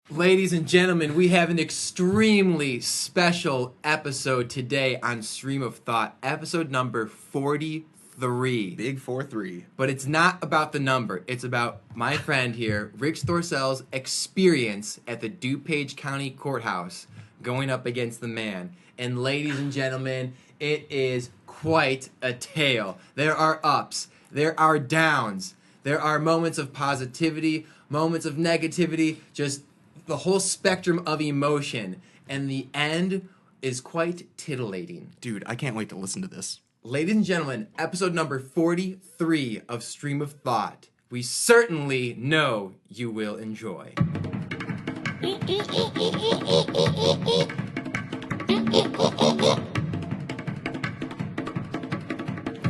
Ladies and gentlemen, we have an extremely special episode today on Stream of Thought, episode number 43. Big 4-3. But it's not about the number. It's about my friend here, Rick Storcell's experience at the DuPage County Courthouse going up against the man. And ladies and gentlemen, it is quite a tale. There are ups, there are downs, there are moments of positivity, moments of negativity, just the whole spectrum of emotion, and the end is quite titillating. Dude, I can't wait to listen to this. Ladies and gentlemen, episode number 43 of Stream of Thought. We certainly know you will enjoy.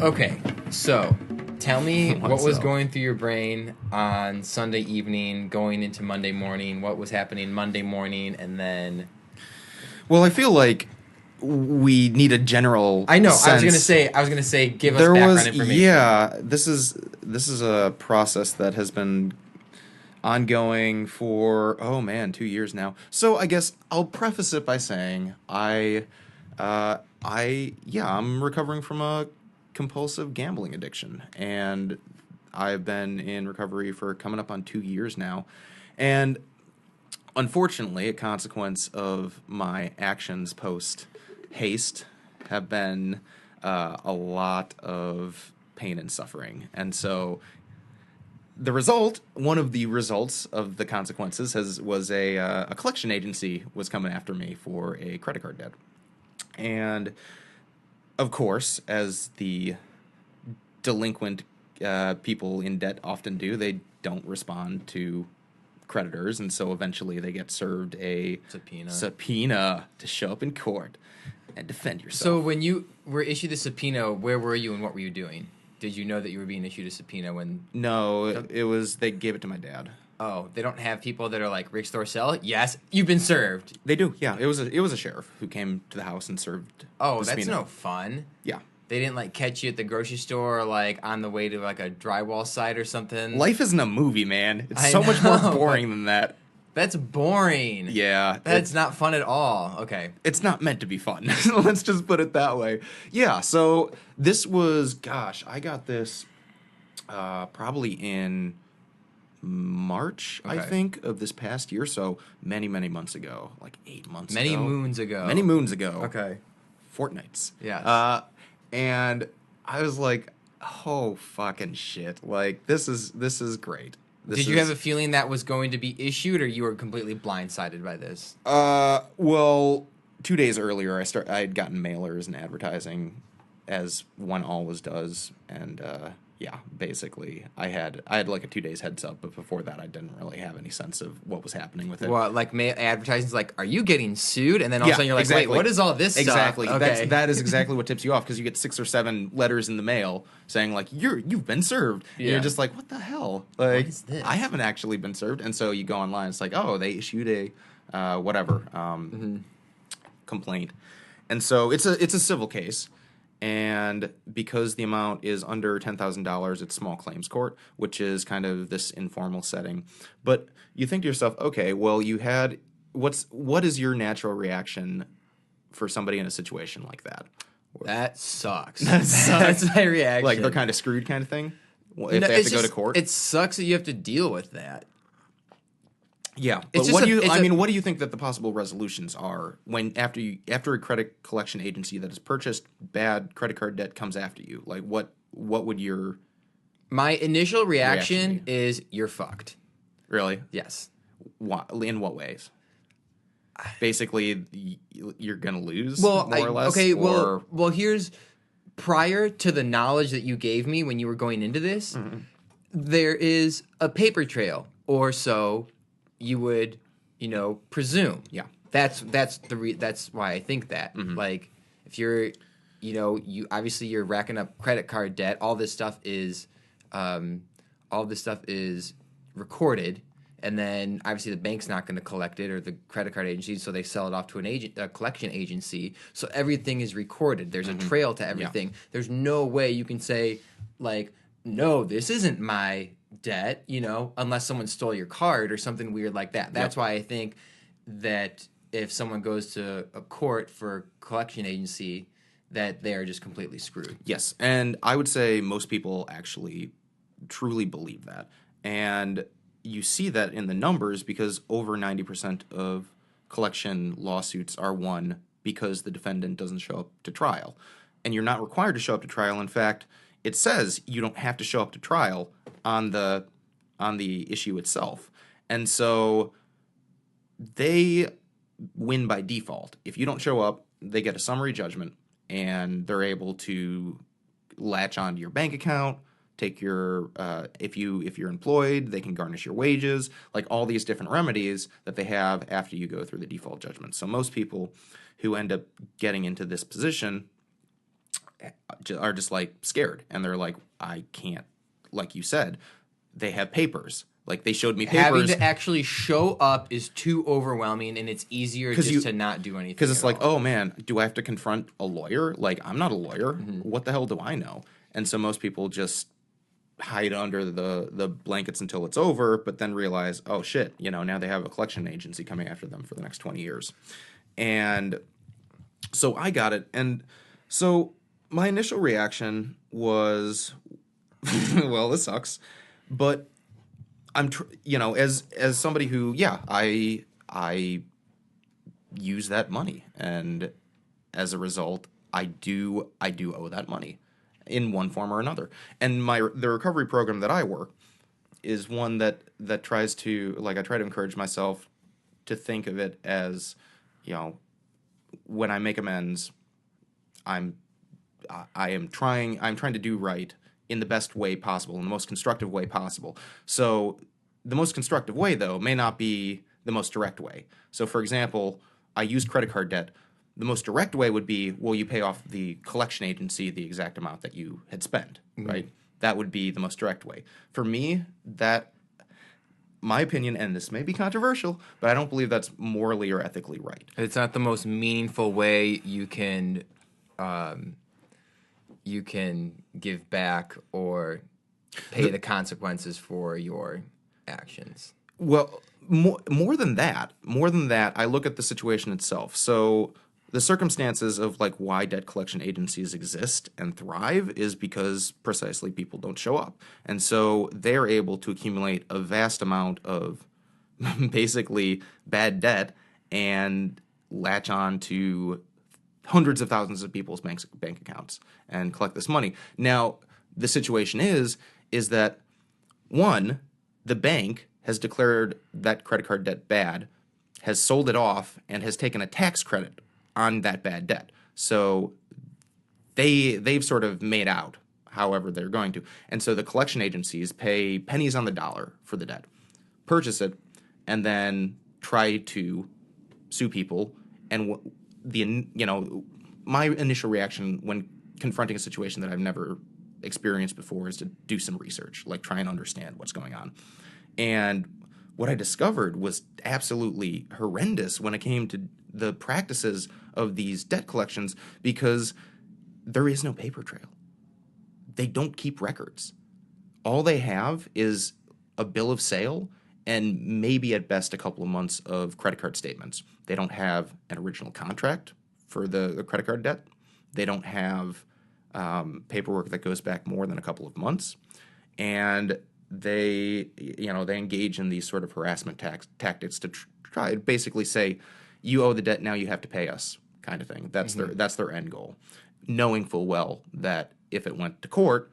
Okay, so tell me what was going through your brain on Sunday evening, going into Monday morning, what was happening Monday morning, and then... Well, I feel like we need a general I know, sense. I was gonna say give us background information. Yeah, this is a process that has been ongoing for 2 years now. So I guess I'll preface it by saying I'm recovering from a compulsive gambling addiction, and I've been in recovery for coming up on 2 years now, and unfortunately a consequence of my actions post haste have been a lot of pain and suffering. And so one of the results of the consequences was a collection agency was coming after me for a credit card debt. And of course, as the delinquent people in debt often do, they don't respond to creditors, and so eventually they get served a subpoena to show up in court and defend yourself. So when you were issued the subpoena, where were you and what were you doing? Did you know that you were being issued a subpoena when... No, it was, they gave it to my dad. Oh, they don't have people that are like, Rick Storcell? Yes, you've been served. They do, yeah. It was a sheriff who came to the house and served Oh, the that's subpoena. no fun. Yeah. They didn't, like, catch you at the grocery store or, like, on the way to, like, a drywall site or something? Life isn't a movie, man. It's I so much more know, boring than that. That's boring. Yeah. That's not fun at all. Okay. It's not meant to be fun. Let's just put it that way. Yeah, so this was, I got this probably in March, Okay. I think, of this past year. So many, many months ago, like 8 months Many ago. moons ago. Many moons ago. Okay. Fortnights. Yes. And I was like, oh, fucking shit. Like, this is great. Did you have a feeling that was going to be issued, or you were completely blindsided by this? Well, 2 days earlier, I had gotten mailers and advertising, as one always does, and yeah, basically, I had like a 2 days heads up, but before that, I didn't really have any sense of what was happening with it. Well, like advertising's like, are you getting sued? And then all of a sudden you're like, exactly. wait, what is all this stuff? Exactly. Okay. That is exactly what tips you off, because you get 6 or 7 letters in the mail saying like you've been served. Yeah. And you're just like, what the hell? Like, what is this? I haven't actually been served. And so you go online. It's like, oh, they issued a complaint, and so it's a civil case. And because the amount is under $10,000, it's small claims court, which is kind of this informal setting. But you think to yourself, okay, well, what is your natural reaction for somebody in a situation like that? That sucks. That sucks. That's my reaction. Like they're kind of screwed kind of thing? If No, they have it's to go to just- court? It sucks that you have to deal with that. Yeah, It's but just what do you think that the possible resolutions are when after a credit collection agency that has purchased bad credit card debt comes after you? Like what would your My initial reaction Reaction. is you're fucked. really Yes. in what ways? Basically, you're gonna lose Well, more or less. okay. or, Well, here's prior to the knowledge that you gave me when you were going into this, there is a paper trail, or so you would, presume. yeah, That's why I think that. Like, if you're, you obviously you're racking up credit card debt. All this stuff is recorded. And then obviously the bank's not going to collect it, or the credit card agency, so they sell it off to a collection agency. So everything is recorded. There's a trail to everything. There's no way you can say like, no, this isn't my debt, unless someone stole your card or something weird like that. That's why I think that if someone goes to a court for collection agency, that they are just completely screwed. Yes, and I would say most people actually truly believe that. And you see that in the numbers because over 90% of collection lawsuits are won because the defendant doesn't show up to trial. And you're not required to show up to trial. In fact, it says you don't have to show up to trial on the issue itself. And so they win by default. If you don't show up, they get a summary judgment and they're able to latch onto your bank account, take your if you're employed, they can garnish your wages, like all these different remedies that they have after you go through the default judgment. So most people who end up getting into this position are just like scared, and they're like, I can't, like you said, they have papers. Like they showed me papers. Having to actually show up is too overwhelming, and it's easier just to not do anything. Because it's like, oh man, do I have to confront a lawyer? Like I'm not a lawyer. What the hell do I know? And so most people just hide under the blankets until it's over, but then realize, oh shit, now they have a collection agency coming after them for the next 20 years. And so I got it. And so my initial reaction was, well, this sucks. But I'm, as somebody who, I use that money, and as a result, I do owe that money in one form or another. And the recovery program that I work is one that tries to, like, I try to encourage myself to think of it as, when I make amends, I'm trying to do right in the best way possible, in the most constructive way possible. So the most constructive way, though, may not be the most direct way. So, for example, I use credit card debt. The most direct way would be, well, you pay off the collection agency the exact amount that you had spent, right? That would be the most direct way. For me, my opinion, and this may be controversial, but I don't believe that's morally or ethically right. It's not the most meaningful way you can give back or pay the consequences for your actions. Well, more than that, I look at the situation itself. So the circumstances of like why debt collection agencies exist and thrive is because precisely people don't show up. And so they're able to accumulate a vast amount of basically bad debt and latch on to hundreds of thousands of people's bank accounts and collect this money. Now, the situation is that, one, the bank has declared that credit card debt bad, has sold it off, and has taken a tax credit on that bad debt. So they've sort of made out however they're going to. And so the collection agencies pay pennies on the dollar for the debt, purchase it, and then try to sue people. And my initial reaction when confronting a situation that I've never experienced before is to do some research, like try and understand what's going on. And what I discovered was absolutely horrendous when it came to the practices of these debt collections, because there is no paper trail. They don't keep records. All they have is a bill of sale and maybe at best a couple of months of credit card statements. They don't have an original contract for the credit card debt. They don't have paperwork that goes back more than a couple of months. And they engage in these sort of harassment tactics to try to basically say, you owe the debt, now you have to pay us, kind of thing. That's their end goal, knowing full well that if it went to court,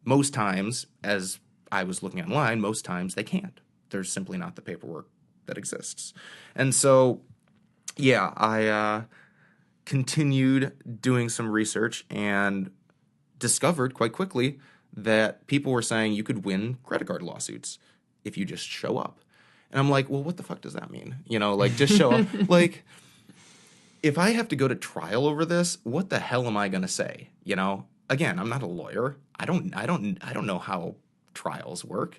most times, as I was looking online, most times they can't. There's simply not the paperwork that exists. And so, yeah, I continued doing some research and discovered quite quickly that people were saying you could win credit card lawsuits if you just show up. And I'm like, well, what the fuck does that mean? Just show up. Like, if I have to go to trial over this, what the hell am I going to say? Again, I'm not a lawyer. I don't know how trials work.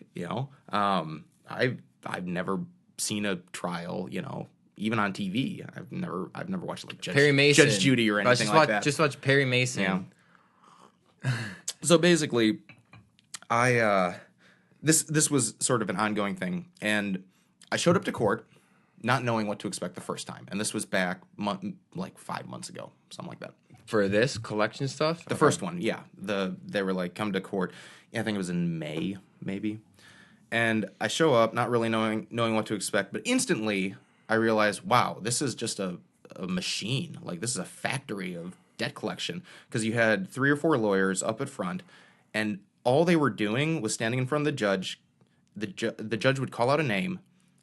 I've never seen a trial. Even on TV, I've never watched like Judge Judy or anything like that. Just watch Perry Mason. Yeah. So basically, I this was sort of an ongoing thing, and I showed up to court not knowing what to expect the first time, and this was back like 5 months ago, something like that. For this collection stuff? The first one, yeah. They were like, come to court. Yeah, I think it was in May, maybe. And I show up not really knowing what to expect, but instantly I realized, wow, this is just a machine. Like, this is a factory of debt collection, because you had 3 or 4 lawyers up at front, and all they were doing was standing in front of the judge. The judge would call out a name,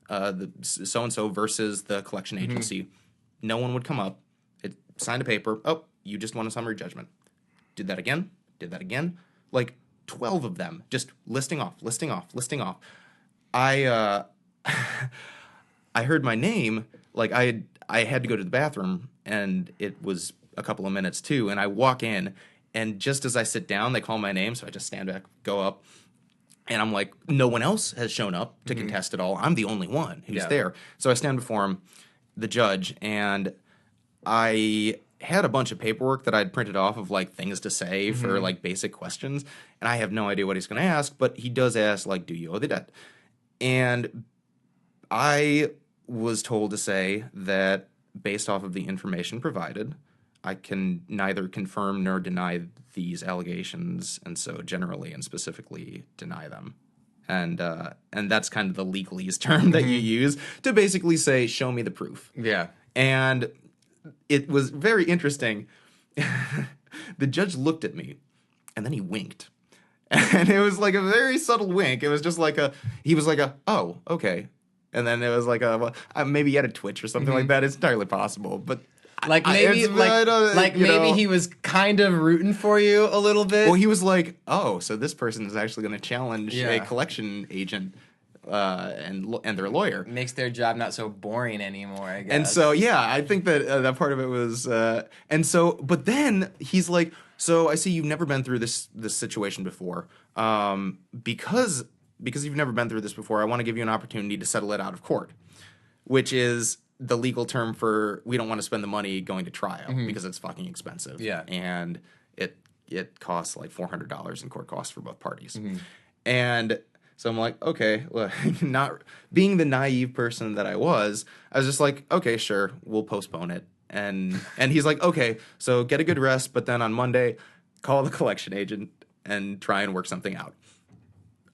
the so-and-so versus the collection agency. No one would come up. It signed a paper. Oh, you just won a summary judgment. Did that again. Like 12 of them just listing off. I I heard my name. Like, I had to go to the bathroom, and it was a couple of minutes too. And I walk in, and just as I sit down, they call my name. So I just stand back, go up. And I'm like, no one else has shown up to contest at all. I'm the only one who's there. So I stand before him, the judge, and I had a bunch of paperwork that I'd printed off of, like, things to say for, like, basic questions. And I have no idea what he's going to ask, but he does ask, like, do you owe the debt? And I was told to say that based off of the information provided, I can neither confirm nor deny these allegations, and so generally and specifically deny them. And that's kind of the legalese term that you use to basically say, show me the proof. Yeah. And it was very interesting. The judge looked at me, and then he winked. And it was like a very subtle wink. It was just like he was like oh, okay. And then it was like maybe he had a twitch or something like that. It's entirely possible, but like maybe maybe he was kind of rooting for you a little bit. Well, he was like, oh, so this person is actually going to challenge a collection agent and their lawyer. Makes their job not so boring anymore, I guess. And so, yeah, I think that that part of it was, and so, but then he's like, so I see you've never been through this situation before, because you've never been through this before, I want to give you an opportunity to settle it out of court, which is the legal term for we don't want to spend the money going to trial because it's fucking expensive. Yeah. And it costs like $400 in court costs for both parties. And so I'm like, okay, well, not being the naive person that I was just like, okay, sure, we'll postpone it. And he's like, okay, so get a good rest, but then on Monday, call the collection agent and try and work something out.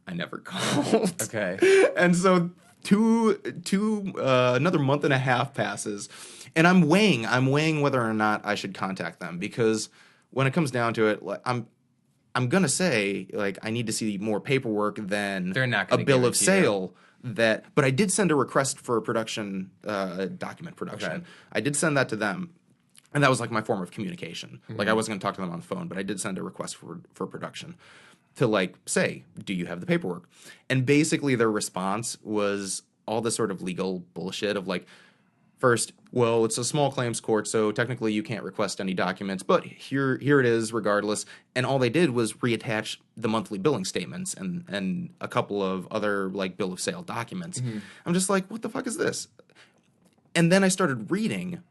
I never called. Okay. And so another month and a half passes, and I'm weighing whether or not I should contact them, because when it comes down to it, like, I'm gonna say, like, I need to see more paperwork than They're not a gonna bill give it of to sale. But I did send a request for production, document production. Okay. I did send that to them, and that was like my form of communication. Like, I wasn't gonna talk to them on the phone, but I did send a request for production to, like, say, do you have the paperwork? And basically their response was all this sort of legal bullshit of, like, first, well, it's a small claims court, so technically you can't request any documents, but here it is regardless. And all they did was reattach the monthly billing statements and a couple of other, like, bill of sale documents. I'm just like, what the fuck is this? And then I started reading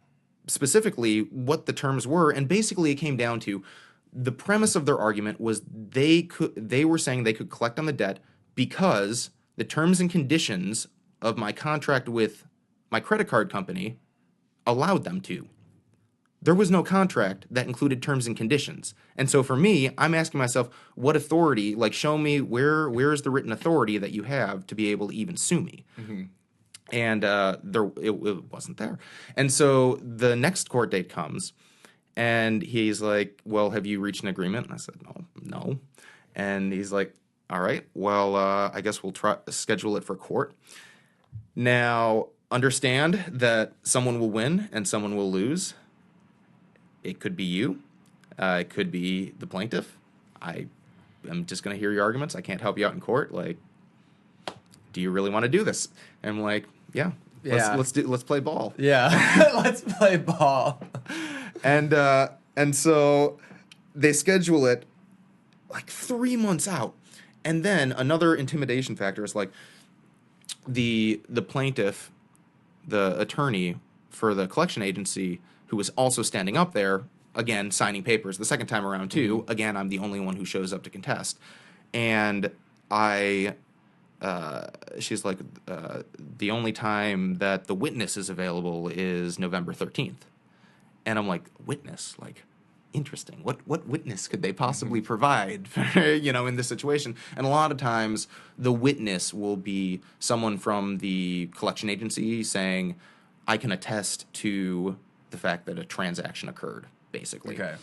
specifically what the terms were, and basically it came down to the premise of their argument was they were saying they could collect on the debt because the terms and conditions of my contract with my credit card company allowed them to. There was no contract that included terms and conditions. And so for me, I'm asking myself, what authority, like, show me where is the written authority that you have to be able to even sue me? And it wasn't there. And so the next court date comes, and he's like, well, have you reached an agreement? And I said, no. And he's like, all right, well, I guess we'll schedule it for court. Now, understand that someone will win and someone will lose. It could be you. It could be the plaintiff. I'm just going to hear your arguments. I can't help you out in court. Like, do you really want to do this? And I'm like, yeah. Let's play ball. Yeah. Let's play ball. And so they schedule it like 3 months out. And then another intimidation factor is, like, the plaintiff, the attorney for the collection agency, who was also standing up there, again, signing papers the second time around too. Again, I'm the only one who shows up to contest. And I she's like, the only time that the witness is available is November 13th. And I'm like, witness? Like, interesting. What witness could they possibly provide, in this situation? And a lot of times the witness will be someone from the collection agency saying, I can attest to the fact that a transaction occurred, basically. Okay.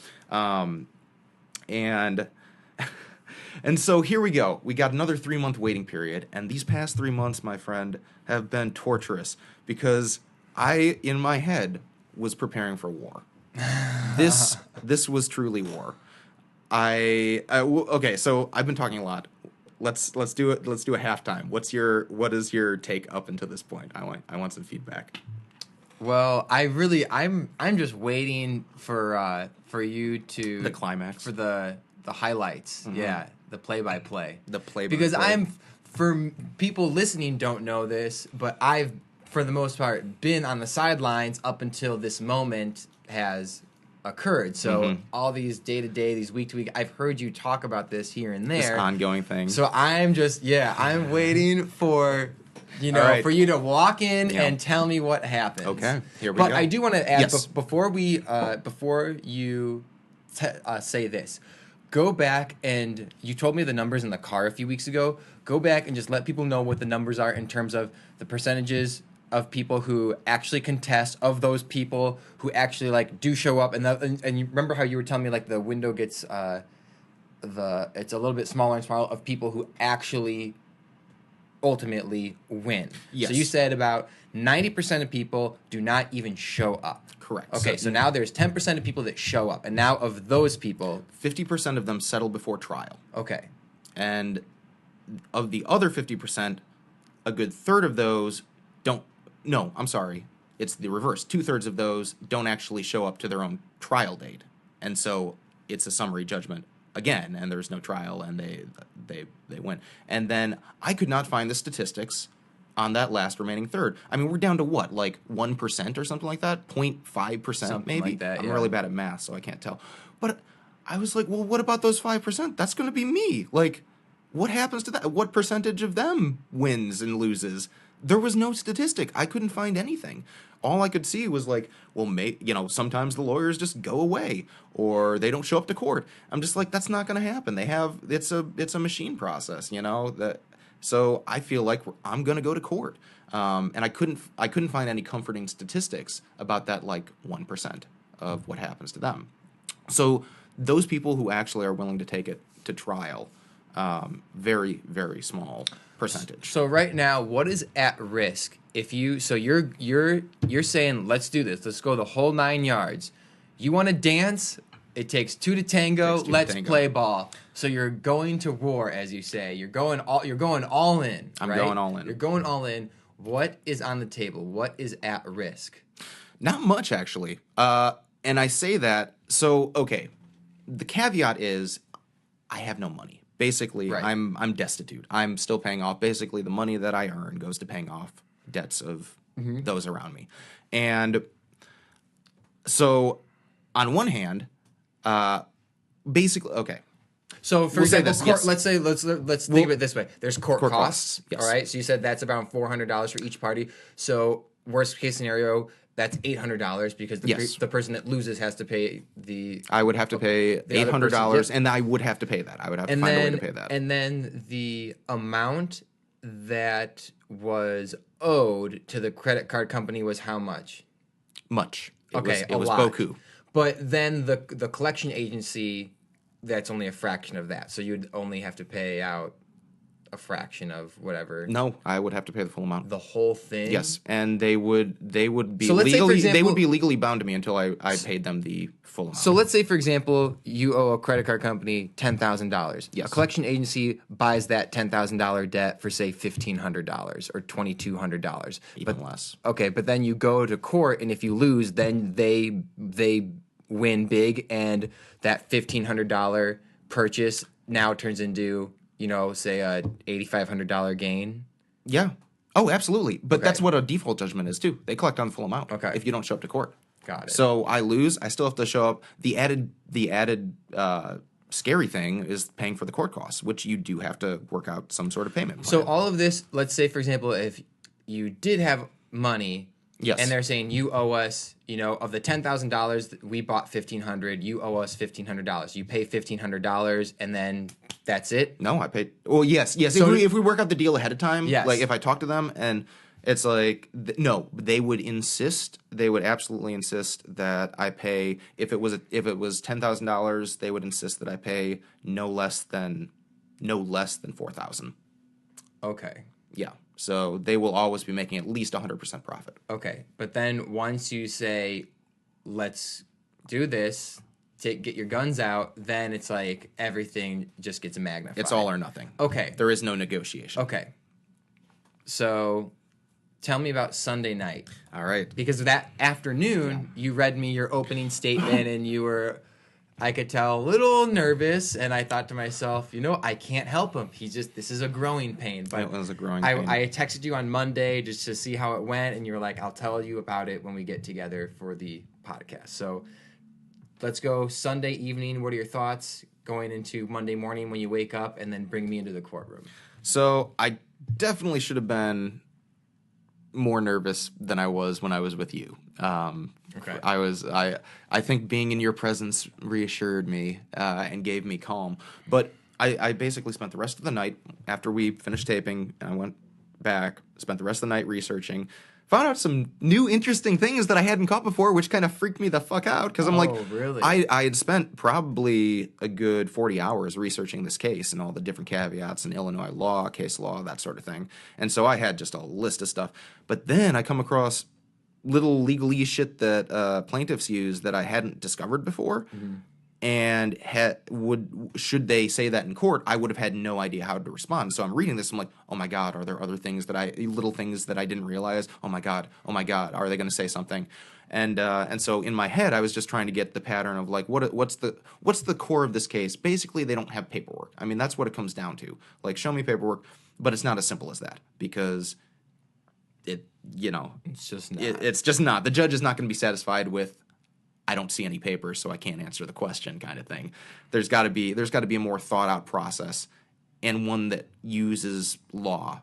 And so here we go. We got another 3-month waiting period, and these past 3 months, my friend, have been torturous because I, in my head, was preparing for war. This was truly war. Okay, so I've been talking a lot. Let's do it. Let's do a halftime. What is your take up until this point? I want some feedback. Well, I'm just waiting for you to The climax. for the highlights. Mm-hmm. Yeah, the play-by-play. Because for people listening don't know this, but I've for the most part been on the sidelines up until this moment has occurred. So all these day-to-day, these week-to-week, I've heard you talk about this here and there. This ongoing thing. So I'm waiting for for you to walk in and tell me what happens. Okay, here we go. But I do want to add, before you say this, go back and you told me the numbers in the car a few weeks ago. Go back and just let people know what the numbers are in terms of the percentages of people who actually contest, of those people who actually do show up, and you remember how you were telling me the window gets it's a little bit smaller and smaller of people who actually ultimately win. Yes. So you said about 90% of people do not even show up. Correct. Okay, so now there's 10% of people that show up, and now of those people, 50% of them settle before trial. Okay. And of the other 50%, a good third of those don't. No, I'm sorry. It's the reverse. 2/3 of those don't actually show up to their own trial date. And so it's a summary judgment again, and there's no trial, and they win. And then I could not find the statistics on that last remaining third. I mean, we're down to what, 1% or something like that? 0.5% maybe? Like that, I'm really bad at math, so I can't tell. But I was like, well, what about those 5%? That's going to be me. What happens to that? What percentage of them wins and loses? There was no statistic. I couldn't find anything. All I could see was sometimes the lawyers just go away or they don't show up to court. I'm just like, that's not going to happen. It's a machine process, so I feel like I'm going to go to court. And I couldn't find any comforting statistics about that 1% of what happens to them. So those people who actually are willing to take it to trial, very, very small percentage. So right now, what is at risk if you're saying, let's do this, let's go the whole 9 yards. You want to dance? It takes two to tango. Let's play ball. So you're going to war, as you say. You're going all in. I'm going all in. You're going all in. What is on the table? What is at risk? Not much, actually. And I say that, so, okay, the caveat is I have no money. Basically, right. I'm destitute. I'm still paying off. Basically, the money that I earn goes to paying off debts of those around me. And so, on one hand, basically, okay. So, for example, let's think of it this way. There's court costs. Yes. All right. So you said that's about $400 for each party. So worst case scenario, that's $800 because the person that loses has to pay the. I would have to pay $800, and I would have to pay that. I would have to find a way to pay that. And then the amount that was owed to the credit card company was how much? Much. It was beaucoup. But then the collection agency, that's only a fraction of that. So you'd only have to pay out a fraction of whatever. No, I would have to pay the full amount. The whole thing? Yes, and they would be legally bound to me until I paid them the full amount. So let's say, for example, you owe a credit card company $10,000. Yes. A collection agency buys that $10,000 debt for, say, $1,500 or $2,200. Even less. Okay, but then you go to court, and if you lose, then they win big, and that $1,500 purchase now turns into, say a $8,500 gain. Yeah. Oh, absolutely. But that's what a default judgment is too. They collect on the full amount. Okay. If you don't show up to court. Got it. So I lose. I still have to show up. The added scary thing is paying for the court costs, which you do have to work out some sort of payment plan. So all of this, let's say, for example, if you did have money, Yes. and they're saying you owe us, of the $10,000 we bought $1,500, you owe us $1,500. You pay $1,500, and then that's it. No, I paid. Well, yes. So if we work out the deal ahead of time, Yes. like if I talk to them and it's like, no, they would insist. They would absolutely insist that I pay. If it was $10,000, they would insist that I pay no less than $4,000. Okay. Yeah. So they will always be making at least 100% profit. Okay, but then once you say, let's do this, get your guns out, then it's like everything just gets magnified. It's all or nothing. Okay. There is no negotiation. Okay. So tell me about Sunday night. All right. Because that afternoon, you read me your opening statement and you were, I could tell, a little nervous. And I thought to myself, I can't help him. This is a growing pain. But it was a growing pain. I texted you on Monday just to see how it went. And you were like, I'll tell you about it when we get together for the podcast. So let's go Sunday evening. What are your thoughts going into Monday morning when you wake up, and then bring me into the courtroom? So I definitely should have been more nervous than I was when I was with you. Okay. I think being in your presence reassured me and gave me calm. But I basically spent the rest of the night after we finished taping, and I went back, spent the rest of the night researching, found out some new interesting things that I hadn't caught before, which kind of freaked me the fuck out, because I'm really? I had spent probably a good 40 hours researching this case and all the different caveats in Illinois law, case law, that sort of thing. And so I had just a list of stuff. But then I come across little legalese shit that plaintiffs use that I hadn't discovered before. Mm-hmm. And should they say that in court, I would have had no idea how to respond. So I'm reading this, I'm like, oh my God, are there other things little things that I didn't realize? Oh my God, are they going to say something? And so in my head, I was just trying to get the pattern of like, what's the core of this case? Basically, they don't have paperwork. I mean, that's what it comes down to. Like, show me paperwork, but it's not as simple as that, because it's just not. It's just not. The judge is not going to be satisfied with, I don't see any papers, so I can't answer the question, kind of thing. There's got to be a more thought out process, and one that uses law,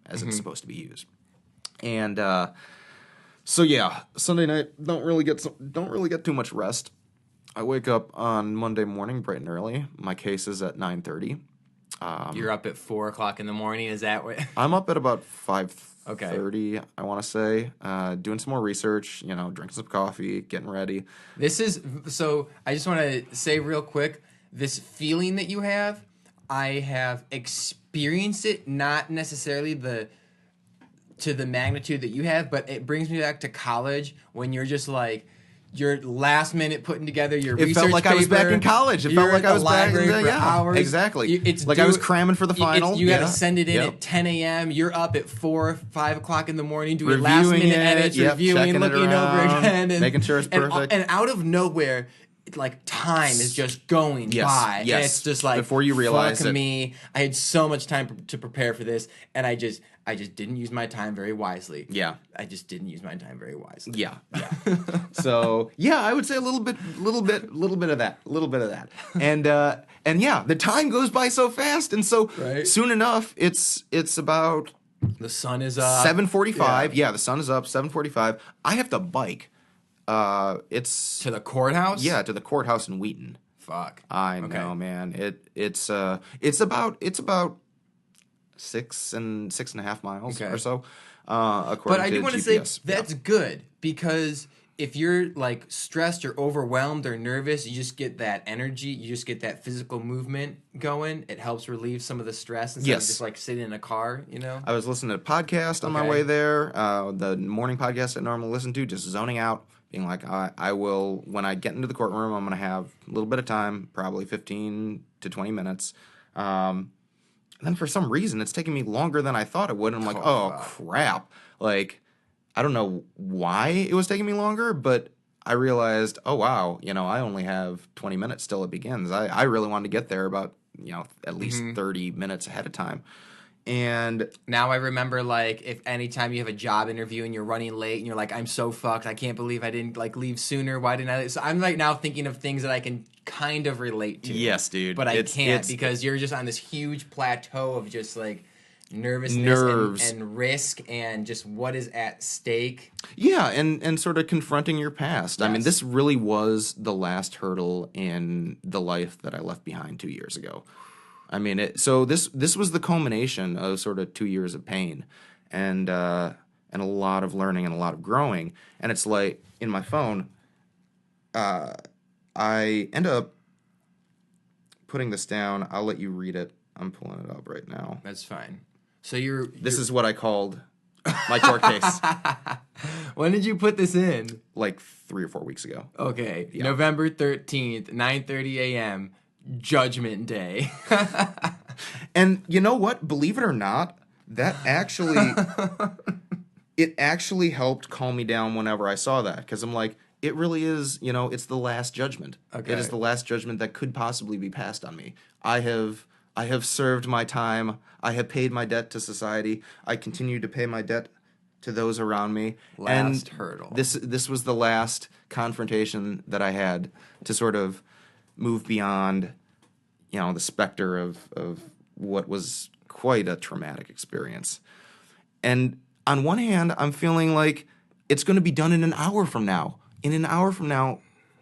as it's supposed to be used. And so yeah, Sunday night don't really get too much rest. I wake up on Monday morning bright and early. My case is at 9:30. You're up at 4:00 in the morning. Is that what? I'm up at about 5:30. Okay. I want to say, doing some more research, drinking some coffee, getting ready. So I just want to say real quick, this feeling that you have, I have experienced it, not necessarily to the magnitude that you have, but it brings me back to college when you're just like, you're last minute putting together your research paper. It felt like I was back in college. It felt like I was back in the hours. Exactly. It's like I was cramming for the final. You got to send it in at 10 a.m. You're up at 4, 5 o'clock in the morning doing reviewing last minute edits, reviewing, looking over again, and making sure it's perfect. And out of nowhere, like time is just going by. Yes. And it's just like, before you realize fuck it. me. I had so much time to prepare for this, and I just didn't use my time very wisely. Yeah. I just didn't use my time very wisely. Yeah. So yeah, I would say a little bit of that. And yeah, the time goes by so fast, and so soon enough, it's about the sun is up. 7:45. Yeah, the sun is up. 7:45. I have to bike. It's to the courthouse. Yeah, to the courthouse in Wheaton. Fuck. I know, man. It's about 6.5 miles or so. According but I do want to say that's good, because if you're like stressed or overwhelmed or nervous, you just get that energy, you just get that physical movement going. It helps relieve some of the stress instead of just like sitting in a car, I was listening to a podcast on my way there, the morning podcast I normally listen to, just zoning out, being like, I will, when I get into the courtroom, I'm going to have a little bit of time, probably 15 to 20 minutes. And then for some reason, it's taking me longer than I thought it would. And I'm like, oh crap. Like, I don't know why it was taking me longer, but I realized, oh, wow, I only have 20 minutes till it begins. I really wanted to get there about, at least 30 minutes ahead of time. And now I remember, like, if anytime you have a job interview and you're running late and you're like, I'm so fucked, I can't believe I didn't, like, leave sooner. Why didn't I? So I'm, like, now thinking of things that I can kind of relate to. yes, dude. But I can't because you're just on this huge plateau of just, like, nervousness nerves and risk and just what is at stake. Yeah, and sort of confronting your past. I mean, Yes. this really was the last hurdle in the life that I left behind 2 years ago. I mean, so this was the culmination of sort of 2 years of pain and a lot of learning and a lot of growing. And it's like, in my phone, I end up putting this down. I'll let you read it. I'm pulling it up right now. That's fine. So This is what I called my court case. When did you put this in? Like 3 or 4 weeks ago. Okay, Yeah. November 13th, 9:30 a.m., Judgment Day. And you know what? Believe it or not, that actually it actually helped calm me down whenever I saw that, because I'm like, it really is, it's the last judgment. Okay. It is the last judgment that could possibly be passed on me. I have served my time. I have paid my debt to society. I continue to pay my debt to those around me. Last hurdle. This was the last confrontation that I had to sort of move beyond, the specter of what was quite a traumatic experience. And on one hand, I'm feeling like it's going to be done in an hour from now. In an hour from now,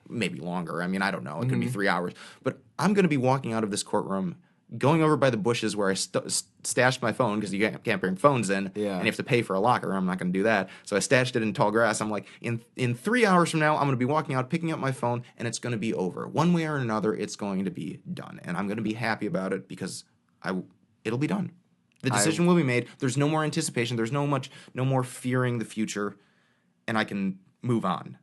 maybe longer. I mean, I don't know. It could be 3 hours. But I'm going to be walking out of this courtroom, going over by the bushes where I stashed my phone, because you can't bring phones in, Yeah. and you have to pay for a locker. I'm not going to do that. So I stashed it in tall grass. I'm like, in 3 hours from now, I'm going to be walking out, picking up my phone, and it's going to be over. One way or another, it's going to be done. And I'm going to be happy about it because it'll be done. The decision will be made. There's no more anticipation. There's no more fearing the future, and I can move on.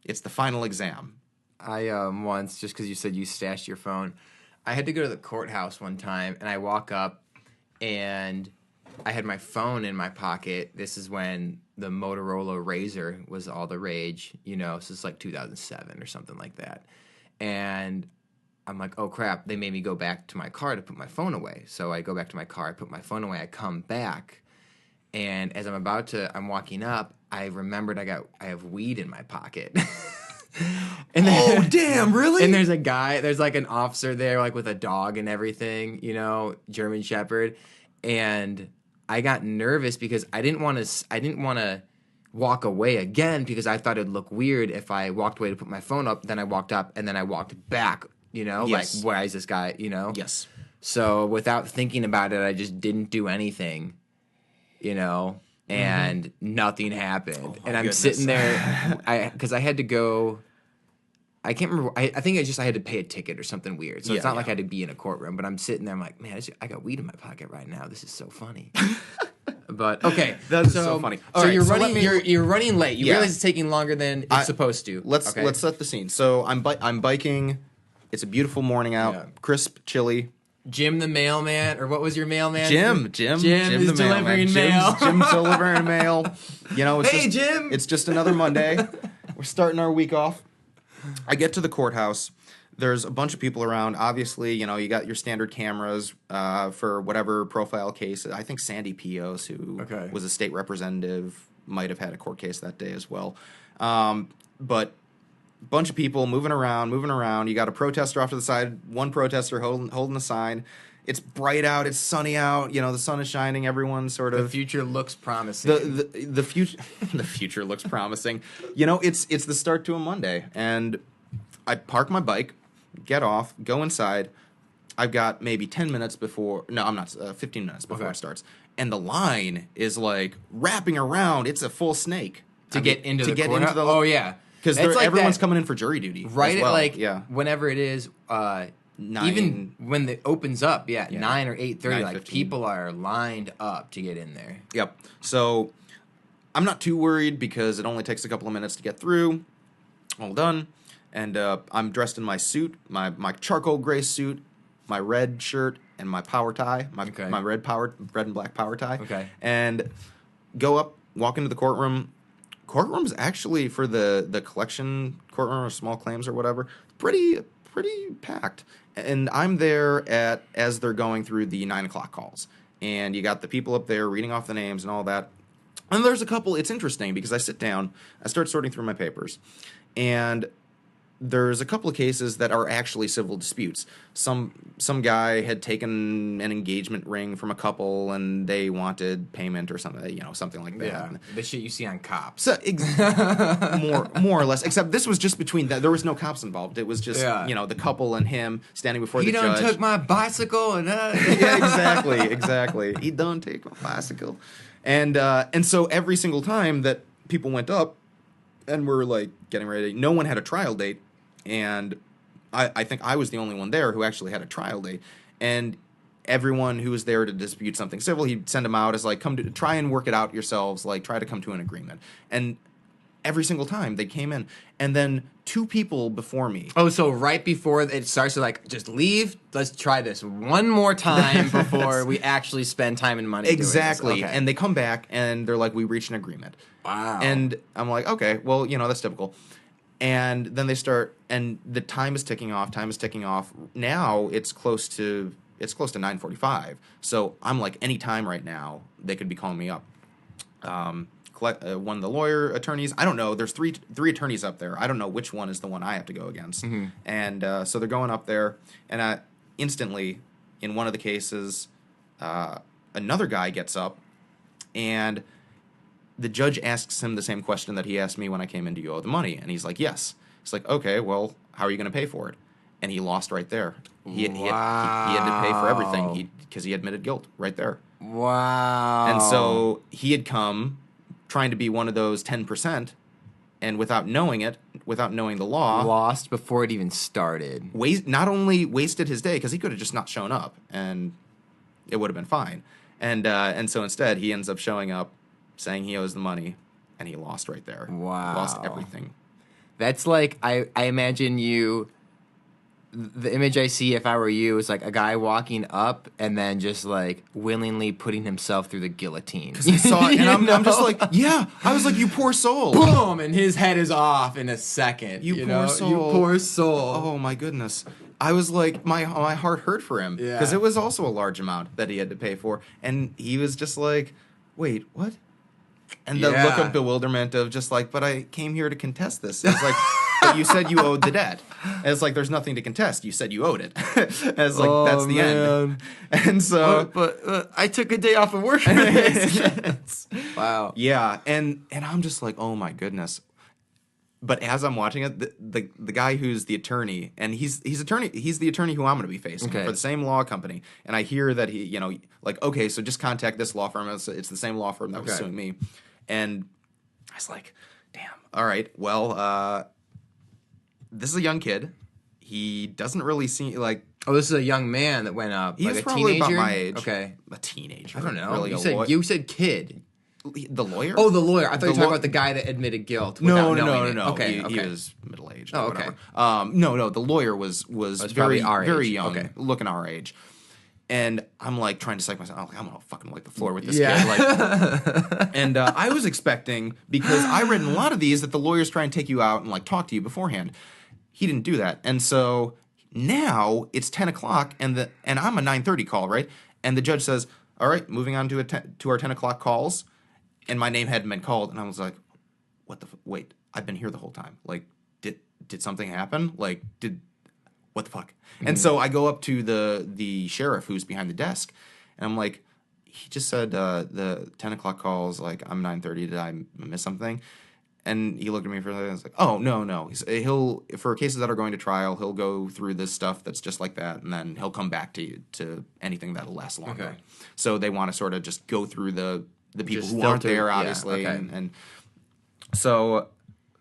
It's the final exam. I once, just because you said you stashed your phone, I had to go to the courthouse one time, and I walk up, and I had my phone in my pocket. This is when the Motorola Razr was all the rage, so it's like 2007 or something like that. And I'm like, oh crap, they made me go back to my car to put my phone away. So I go back to my car, I put my phone away, I come back, and as I'm walking up, I remembered I have weed in my pocket. And Oh, damn, really? And there's like an officer there, like with a dog and everything, German Shepherd. And I got nervous because I didn't want to walk away again, because I thought it'd look weird if I walked away to put my phone up, then I walked up, and then I walked back, Yes. like, why is this guy, Yes. So without thinking about it, I just didn't do anything, and nothing happened. And I'm goodness. sitting there, because I had to go. I can't remember. I think I had to pay a ticket or something weird. So it's not like I had to be in a courtroom. But I'm sitting there. I'm like, man, I got weed in my pocket right now. This is so funny. But okay, That's so funny. All So right, you're so running. You're running late. You Yeah. realize it's taking longer than it's supposed to. Let's set the scene. So I'm biking. It's a beautiful morning out, Yeah. crisp, chilly. Jim the mailman, or what was your mailman? Jim Jim the is mailman. delivering mail. Jim's delivering mail. Hey, Jim! It's just another Monday. We're starting our week off. I get to the courthouse. There's a bunch of people around. Obviously, you got your standard cameras for whatever profile case. I think Sandy Pios, who was a state representative, might have had a court case that day as well. But bunch of people moving around. You got a protester off to the side. One protester holding a sign. It's bright out. It's sunny out. The sun is shining. Everyone's sort of. The future looks promising. The future. The future looks promising. It's the start to a Monday, and I park my bike, get off, go inside. I've got maybe 10 minutes before. No, I'm not. 15 minutes before it starts, and the line is like wrapping around. It's a full snake to get into the courthouse. Oh yeah. Because everyone's coming in for jury duty. Right as well. Whenever it is, 9, even when it opens up, 9 or 8:30, 9:15. people are lined up to get in there. Yep. So I'm not too worried because it only takes a couple of minutes to get through. All done. And I'm dressed in my suit, my charcoal gray suit, my red shirt, and my power tie, my red and black power tie. Okay. And go up, walk into the courtroom. Courtroom's actually, for the collection courtroom or small claims or whatever, pretty packed. And I'm there as they're going through the 9 o'clock calls. and you got the people up there reading off the names and all that. And there's a couple. It's interesting because I sit down, I start sorting through my papers, and there's a couple of cases that are actually civil disputes. Some guy had taken an engagement ring from a couple, and they wanted payment or something, something like that. Yeah, the shit you see on Cops. So more or less. Except this was just between that. There was no cops involved. It was just the couple and him standing before the judge. He done took my bicycle and yeah, exactly. He done take my bicycle, and so every single time that people went up, and were like getting ready, no one had a trial date. And I think I was the only one there who actually had a trial date. And everyone who was there to dispute something civil, he'd send them out as like, come to try and work it out yourselves, like try to come to an agreement. And every single time they came in. And then 2 people before me. Oh, so right before it starts to like, just leave, let's try this one more time before we actually spend time and money Exactly. doing this. Okay. And they come back and they're like, we reached an agreement. Wow. And I'm like, okay, well, that's typical. And then they start, and the time is ticking off. Now it's close to 9:45. So I'm like, any time right now, they could be calling me up. One of the lawyer attorneys, I don't know. There's three attorneys up there. I don't know which one is the one I have to go against. Mm-hmm. And so they're going up there, and instantly, in one of the cases, another guy gets up, and the judge asks him the same question that he asked me when I came in, do you owe the money? And he's like, yes. He's like, okay, well, how are you going to pay for it? And he lost right there. He had to pay for everything because he admitted guilt right there. Wow. And so he had come trying to be one of those 10%, and without knowing it, without knowing the law, lost before it even started. Not only wasted his day, because he could have just not shown up, and it would have been fine. And so instead, he ends up showing up, saying he owes the money, and he lost right there. Wow. Lost everything. That's like, I imagine you, the image I see if I were you is like a guy walking up and then just like willingly putting himself through the guillotine. Because I saw it, and I'm just like, yeah. I was like, you poor soul. Boom! And his head is off in a second. You poor soul. You poor soul. Oh, my goodness. I was like, my heart hurt for him. Because it was also a large amount that he had to pay for. And he was just like, wait, what? And the look of bewilderment of just like, but I came here to contest this. It's like, but you said you owed the debt. And it's like, there's nothing to contest. You said you owed it. And it's like, that's the end. And so, but I took a day off of work for this. Wow. Yeah, and I'm just like, oh my goodness. But as I'm watching it, the guy who's the attorney, and he's the attorney who I'm going to be facing for the same law company. And I hear that he, like, okay, so just contact this law firm. It's the same law firm that was suing me. And I was like, damn, all right, well, this is a young kid. He doesn't really seem like... Oh, this is a young man that went up. He's like a probably teenager? about my age. Okay. A teenager. I don't know. Really You said kid. The lawyer? Oh, the lawyer. I thought you were talking about the guy that admitted guilt. No. Okay, He was middle-aged or Oh, whatever. okay. No, the lawyer was very, very young, Okay. looking our age. And I'm like trying to psych myself. I'm gonna fucking wipe the floor with this Yeah. kid. Like, and I was expecting, because I read in a lot of these that the lawyers try and take you out and like talk to you beforehand. He didn't do that, and so now it's 10 o'clock, and I'm a 9:30 call, right? And the judge says, "All right, moving on to our 10 o'clock calls," and my name hadn't been called, and I was like, "What the? Wait, I've been here the whole time. Like, did something happen? Like, what the fuck?" Mm-hmm. And so I go up to the sheriff who's behind the desk, and I'm like, he just said the 10 o'clock calls, like, I'm 9:30. Did I miss something? And he looked at me for a second. I was like, oh, no. He'll for cases that are going to trial, he'll go through this stuff that's just like that, and then he'll come back to anything that'll last longer. Okay. So they want to sort of just go through the people Just who aren't filter, there, yeah, obviously. okay. And so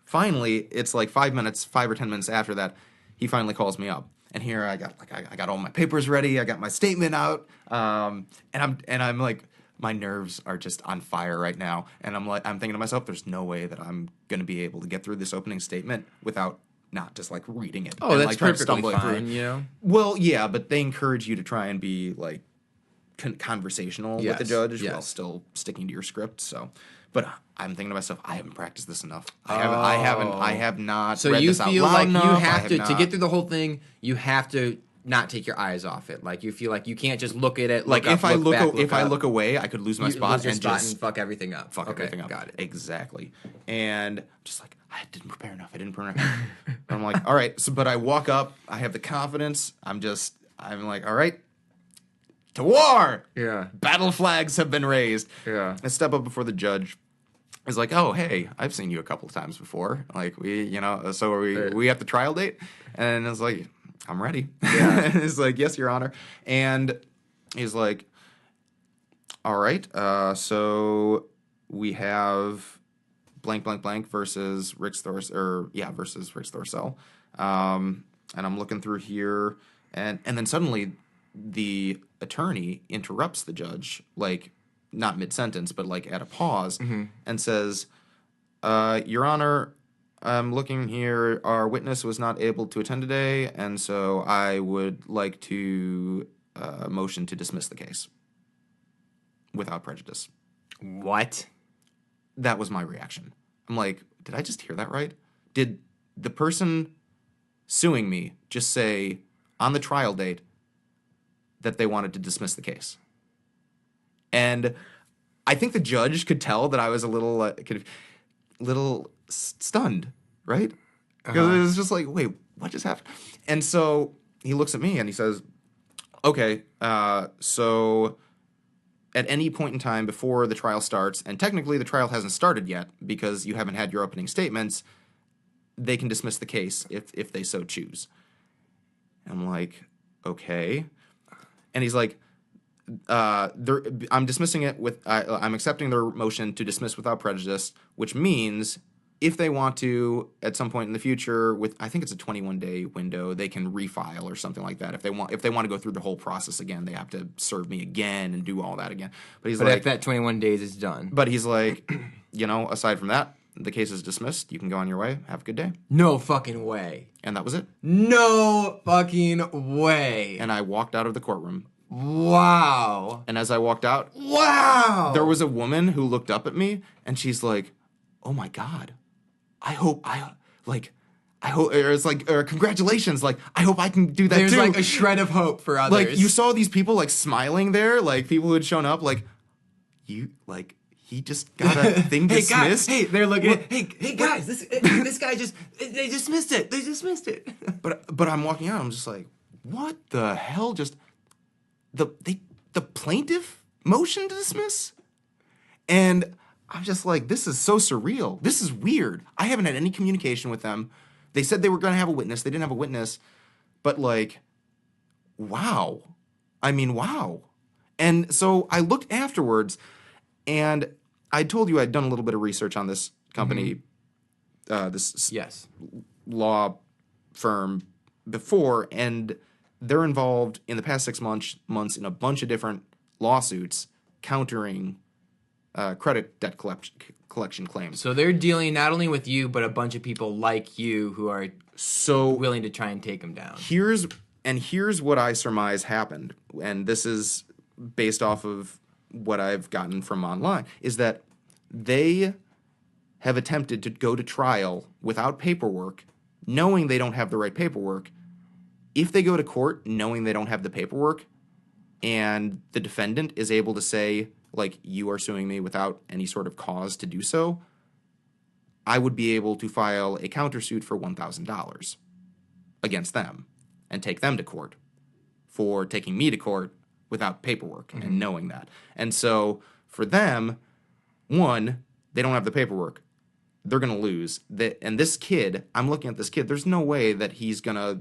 finally, it's like 5 or 10 minutes after that, he finally calls me up. And here I got all my papers ready. I got my statement out. And I'm like, my nerves are just on fire right now. And I'm thinking to myself, there's no way that I'm going to be able to get through this opening statement without not just like reading it. Oh, and, that's like, trying to perfectly stumble it fine, through. you know? Well, yeah, but they encourage you to try and be like conversational with the judge while still sticking to your script. So, but I'm thinking to myself, I haven't practiced this enough. I have not. So read you this out feel loud like enough. you have to get through the whole thing. You have to not take your eyes off it. Like you feel like you can't just look at it. Like look if up, I look back, if I up. look away, I could lose my spot Lose your and spot just and fuck everything up. fuck everything up. Got it. Exactly. And just like I didn't prepare enough. I'm like, all right. So, but I walk up. I have the confidence. I'm like, all right, to war. Yeah. Battle flags have been raised. Yeah. I step up before the judge. He's like, oh, hey, I've seen you a couple of times before. Like so are we have the trial date? And it's like, I'm ready. Yeah. He's like, yes, Your Honor. And he's like, all right, so we have blank, blank, blank versus Rick Thorcell. And I'm looking through here, and then suddenly the attorney interrupts the judge, like, not mid-sentence, but, like, at a pause, and says, Your Honor, I'm looking here. Our witness was not able to attend today, and so I would like to motion to dismiss the case without prejudice. What? That was my reaction. I'm like, did I just hear that right? Did the person suing me just say on the trial date that they wanted to dismiss the case? And I think the judge could tell that I was a little stunned, right? Because it was just like, wait, what just happened? And so he looks at me and he says, okay, so at any point in time before the trial starts, and technically the trial hasn't started yet because you haven't had your opening statements, they can dismiss the case if they so choose. And I'm like, okay. And he's like, I'm dismissing it I'm accepting their motion to dismiss without prejudice, which means if they want to, at some point in the future, I think it's a 21-day window, they can refile or something like that. If they want to go through the whole process again, they have to serve me again and do all that again. But if that 21 days is done. But he's like, aside from that, the case is dismissed. You can go on your way. Have a good day. No fucking way. And that was it. No fucking way. And I walked out of the courtroom. Wow. And as I walked out, wow, there was a woman who looked up at me and she's like, oh my God, congratulations. Like, I hope I can do that There's too. like a shred of hope for others. Like, you saw these people like smiling there, like people who had shown up, like, he just got a thing hey dismissed. Guys, hey, they're looking at, hey guys, this guy they dismissed it. They dismissed it. But I'm walking out, I'm just like, what the hell? Just the plaintiff motion to dismiss? And I'm just like, this is so surreal. This is weird. I haven't had any communication with them. They said they were going to have a witness. They didn't have a witness. But like, wow. I mean, wow. And so I looked afterwards, and I told you I'd done a little bit of research on this company, this law firm before, and they're involved in the past 6 months in a bunch of different lawsuits countering credit debt collection claims. So they're dealing not only with you, but a bunch of people like you who are so willing to try and take them down. Here's what I surmise happened, and this is based off of what I've gotten from online, is that they have attempted to go to trial without paperwork, knowing they don't have the right paperwork. If they go to court knowing they don't have the paperwork, and the defendant is able to say, like, you are suing me without any sort of cause to do so, I would be able to file a countersuit for $1,000 against them and take them to court for taking me to court without paperwork and knowing that. And so for them, one, they don't have the paperwork. They're going to lose. And this kid, I'm looking at this kid, there's no way that he's going to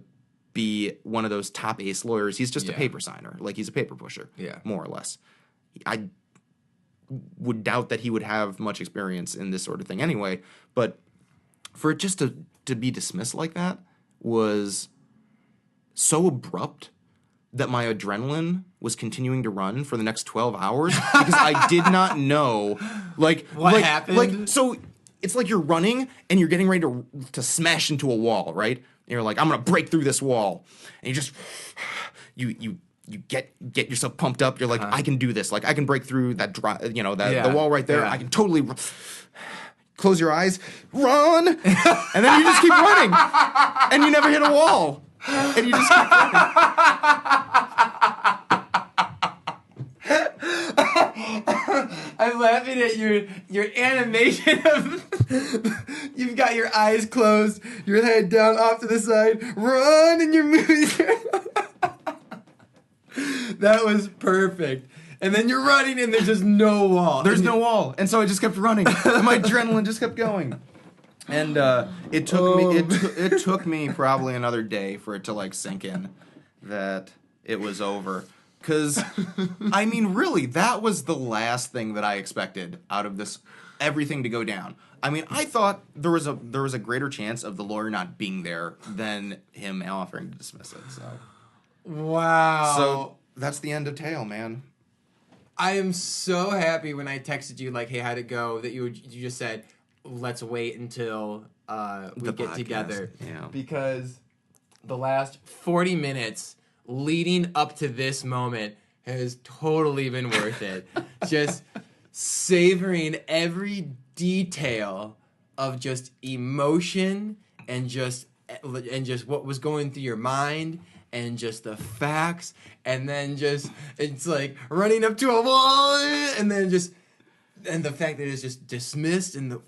be one of those top ace lawyers. He's just a paper signer. Like, he's a paper pusher, more or less. I would doubt that he would have much experience in this sort of thing anyway. But for it just to be dismissed like that was so abrupt that my adrenaline was continuing to run for the next 12 hours because I did not know, like, what happened. Like, so it's like you're running and you're getting ready to smash into a wall, right? And you're like, I'm gonna break through this wall, and you just you get yourself pumped up. You're like, I can do this. Like, I can break through that the wall right there. I can totally close your eyes, run, and then you just keep running, and you never hit a wall. And you just keep running. I'm laughing at your animation of you've got your eyes closed, your head down off to the side, run, and you're moving. That was perfect. And then you're running and there's just no wall. There's no wall. And so I just kept running. And my adrenaline just kept going. And it took me probably another day for it to like sink in that it was over. Because, I mean, really, that was the last thing that I expected out of this, everything to go down. I mean, I thought there was a greater chance of the lawyer not being there than him offering to dismiss it. So, wow. So that's the end of Tale, man. I am so happy when I texted you like, "Hey, how'd it go?" That you just said, "Let's wait until we get together." Yeah. Because the last 40 minutes leading up to this moment has totally been worth it. Just savoring every detail of just emotion and just what was going through your mind and just the facts, and then just it's like running up to a wall and then just and the fact that it's just dismissed and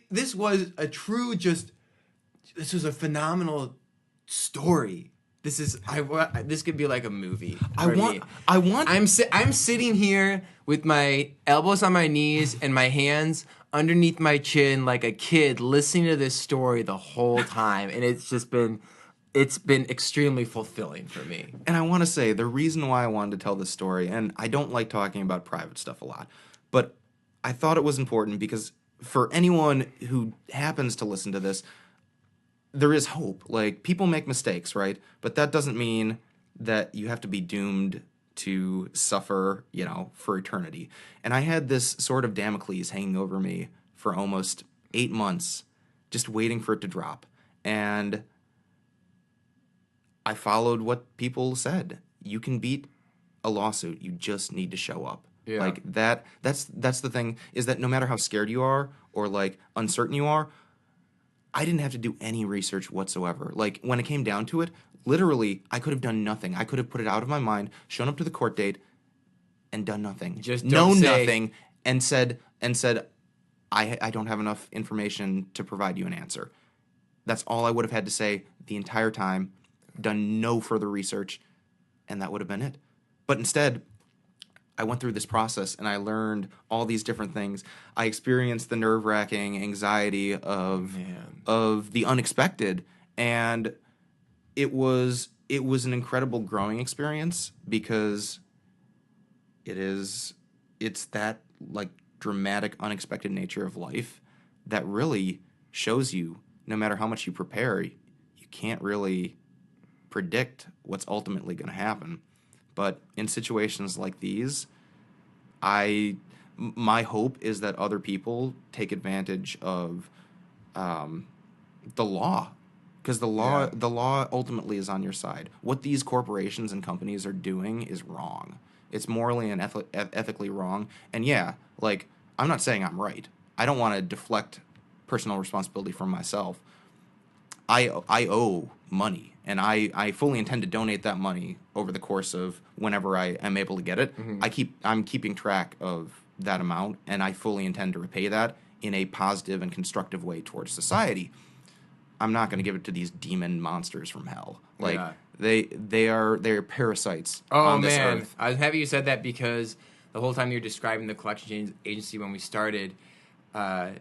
this was a true this was a phenomenal story. This could be like a movie. I'm sitting here with my elbows on my knees and my hands underneath my chin like a kid listening to this story the whole time, and it's been extremely fulfilling for me. And I want to say the reason why I wanted to tell this story, and I don't like talking about private stuff a lot, but I thought it was important because for anyone who happens to listen to this, there is hope. Like, people make mistakes, right? But that doesn't mean that you have to be doomed to suffer, for eternity. And I had this sort of Damocles hanging over me for almost 8 months, just waiting for it to drop. And I followed what people said. You can beat a lawsuit. You just need to show up. Yeah. Like, that's the thing, is that no matter how scared you are or, like, uncertain you are, I didn't have to do any research whatsoever. Like, when it came down to it, literally, I could have done nothing. I could have put it out of my mind, shown up to the court date, and done nothing. Just nothing, and said, I don't have enough information to provide you an answer. That's all I would have had to say the entire time, done no further research, and that would have been it. But instead, I went through this process and I learned all these different things. I experienced the nerve-wracking anxiety of the unexpected, and it was an incredible growing experience because it's that like dramatic, unexpected nature of life that really shows you, no matter how much you prepare, you can't really predict what's ultimately going to happen. But in situations like these, my hope is that other people take advantage of the law, because the law ultimately is on your side. What these corporations and companies are doing is wrong. It's morally and ethically wrong. And yeah, like, I'm not saying I'm right. I don't want to deflect personal responsibility from myself. I owe money, and I fully intend to donate that money over the course of whenever I am able to get it. Mm-hmm. I'm keeping track of that amount, and I fully intend to repay that in a positive and constructive way towards society. I'm not going to give it to these demon monsters from hell. Like, they're parasites on this earth. I was happy you said that, because the whole time you were describing the collection agency when we started, I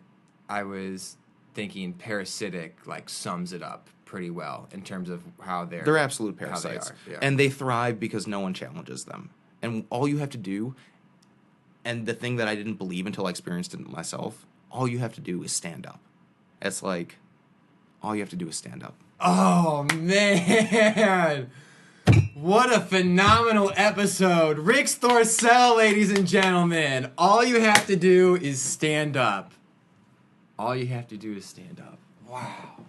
was thinking parasitic like sums it up pretty well in terms of how they're absolute parasites. Yeah. And they thrive because no one challenges them. And all you have to do, and the thing that I didn't believe until I experienced it myself, all you have to do is stand up. It's like, all you have to do is stand up. Oh, man. What a phenomenal episode. Rick Storsell, ladies and gentlemen. All you have to do is stand up. All you have to do is stand up. Wow.